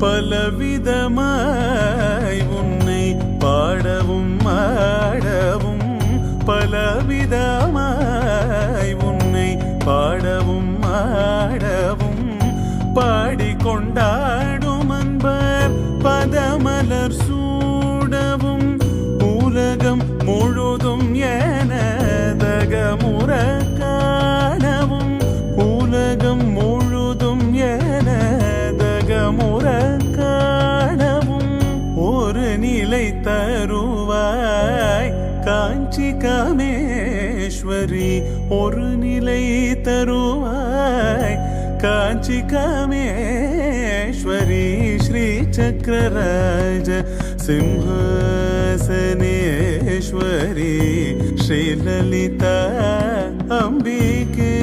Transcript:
பலவிதமாய் உன்னை பாடவும் ஆடவும் பலவிதமாய் உன்னை பாடவும் ஆடவும் பாடிக்கொண்டாடும் அன்பர் பதமலர் சூடவும் உலகம் முழுதும் எனதகமுற காணவும் உலகம் முழுதும் எனதகமுற காணவும் ஒரு நிலை தருவாய் காஞ்சி காமேஸ்வரி ஒரு நிலை தருவாய் காஞ்சி காமேஸ்வரி ஸ்ரீ சக்கரராஜ சிம்ஹாசனேஸ்வரி ஸ்ரீ லலிதா அம்பிகே